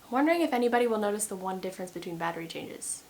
I'm wondering if anybody will notice the one difference between battery changes.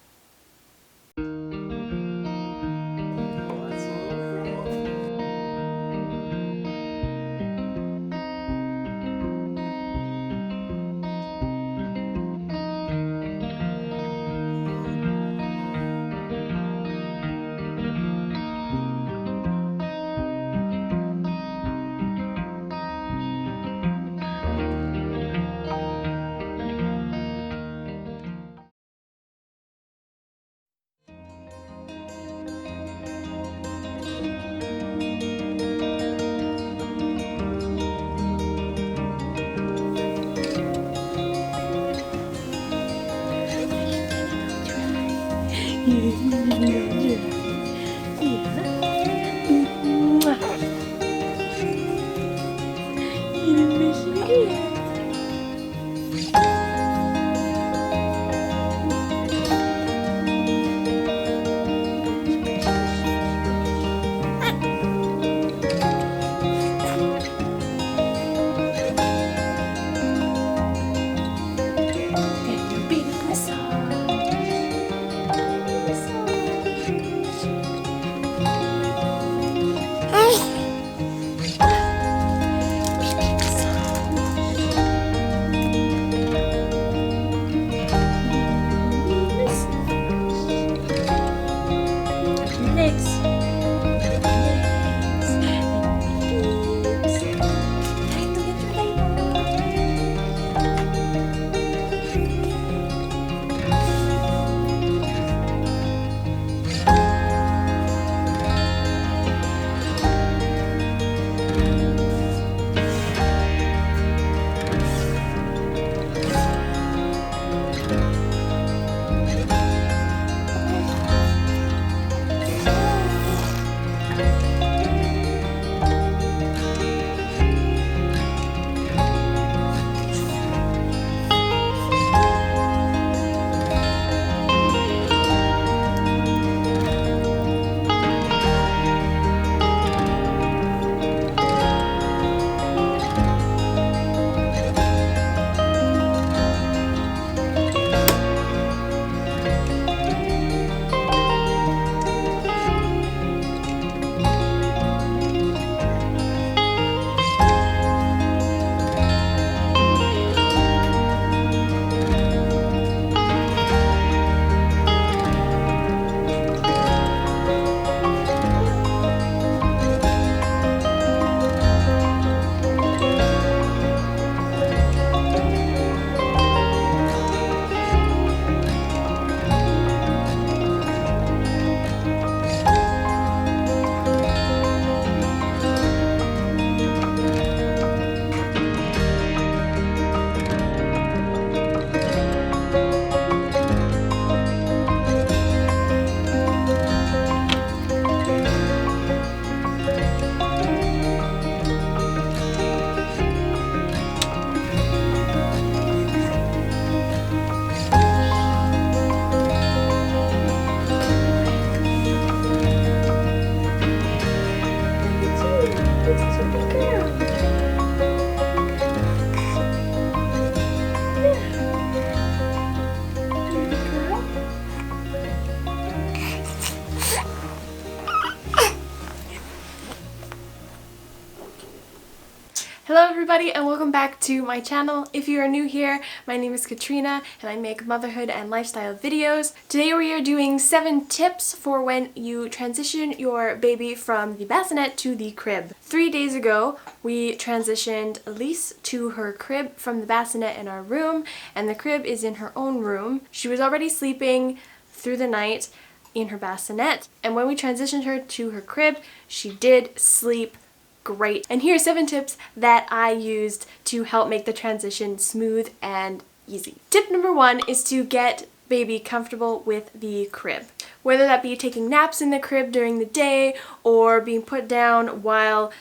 Hello everybody and welcome back to my channel. If you are new here, my name is Katrina and I make motherhood and lifestyle videos. Today we are doing 7 tips for when you transition your baby from the bassinet to the crib. 3 days ago we transitioned Elise to her crib from the bassinet in our room, and the crib is in her own room. She was already sleeping through the night in her bassinet, and when we transitioned her to her crib, she did sleep great. And here are 7 tips that I used to help make the transition smooth and easy. Tip number 1 is to get baby comfortable with the crib. Whether that be taking naps in the crib during the day or being put down while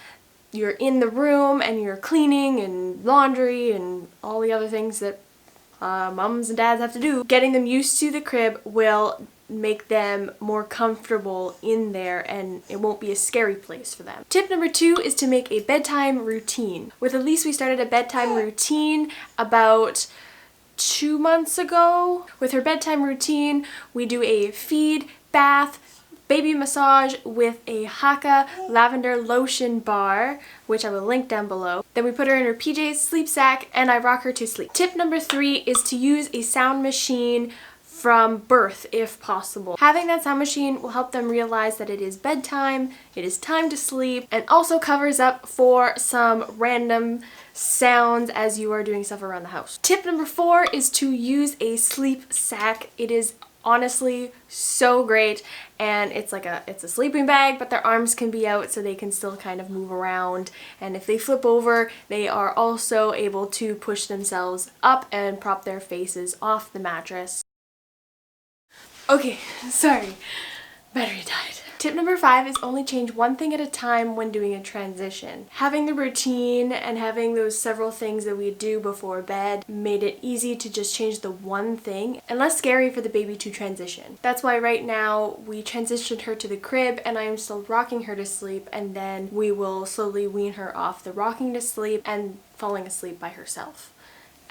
you're in the room and you're cleaning and laundry and all the other things that moms and dads have to do, getting them used to the crib will make them more comfortable in there and it won't be a scary place for them. Tip number 2 is to make a bedtime routine. With Elise, we started a bedtime routine about 2 months ago. With her bedtime routine, we do a feed, bath, baby massage with a Haka lavender lotion bar, which I will link down below. Then we put her in her PJs, sleep sack, and I rock her to sleep. Tip number 3 is to use a sound machine from birth if possible. Having that sound machine will help them realize that it is bedtime, it is time to sleep, and also covers up for some random sounds as you are doing stuff around the house. Tip number 4 is to use a sleep sack. It is honestly so great, and it's a sleeping bag, but their arms can be out so they can still kind of move around, and if they flip over they are also able to push themselves up and prop their faces off the mattress. Okay, sorry, battery died. Tip number 5 is only change one thing at a time when doing a transition. Having the routine and having those several things that we do before bed made it easy to just change the one thing and less scary for the baby to transition. That's why right now we transitioned her to the crib and I am still rocking her to sleep, and then we will slowly wean her off the rocking to sleep and falling asleep by herself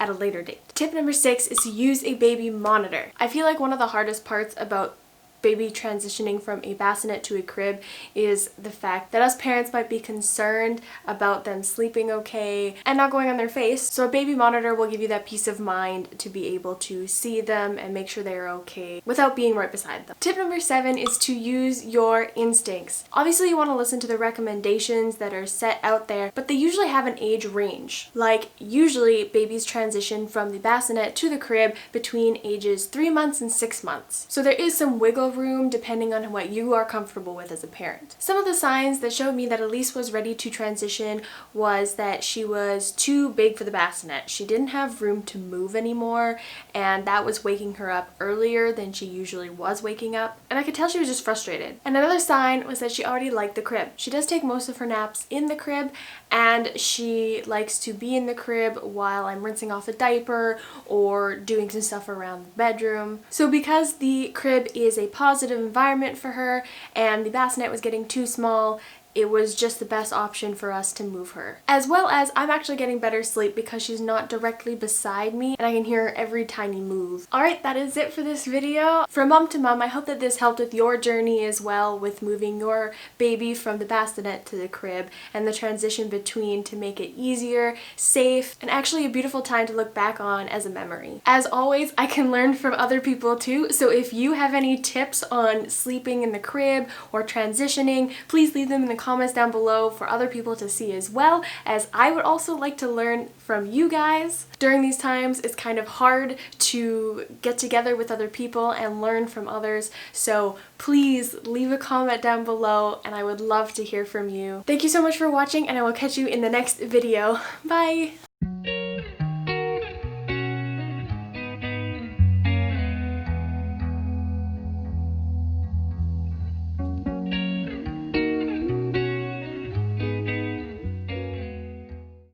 at a later date. Tip number 6 is to use a baby monitor. I feel like one of the hardest parts about baby transitioning from a bassinet to a crib is the fact that us parents might be concerned about them sleeping okay and not going on their face. So a baby monitor will give you that peace of mind to be able to see them and make sure they are okay without being right beside them. Tip number 7 is to use your instincts. Obviously you want to listen to the recommendations that are set out there, but they usually have an age range. Like usually babies transition from the bassinet to the crib between ages 3 months and 6 months. So there is some wiggle room depending on what you are comfortable with as a parent. Some of the signs that showed me that Elise was ready to transition was that she was too big for the bassinet. She didn't have room to move anymore, and that was waking her up earlier than she usually was waking up, and I could tell she was just frustrated. And another sign was that she already liked the crib. She does take most of her naps in the crib, and she likes to be in the crib while I'm rinsing off a diaper or doing some stuff around the bedroom. So because the crib is a positive environment for her and the bassinet was getting too small, it was just the best option for us to move her. As well as I'm actually getting better sleep because she's not directly beside me and I can hear her every tiny move. Alright, that is it for this video. From mom to mom, I hope that this helped with your journey as well with moving your baby from the bassinet to the crib and the transition between to make it easier, safe, and actually a beautiful time to look back on as a memory. As always, I can learn from other people too, so if you have any tips on sleeping in the crib or transitioning, please leave them in the comments down below for other people to see as well, as I would also like to learn from you guys. During these times, it's kind of hard to get together with other people and learn from others, so please leave a comment down below and I would love to hear from you. Thank you so much for watching, and I will catch you in the next video. Bye!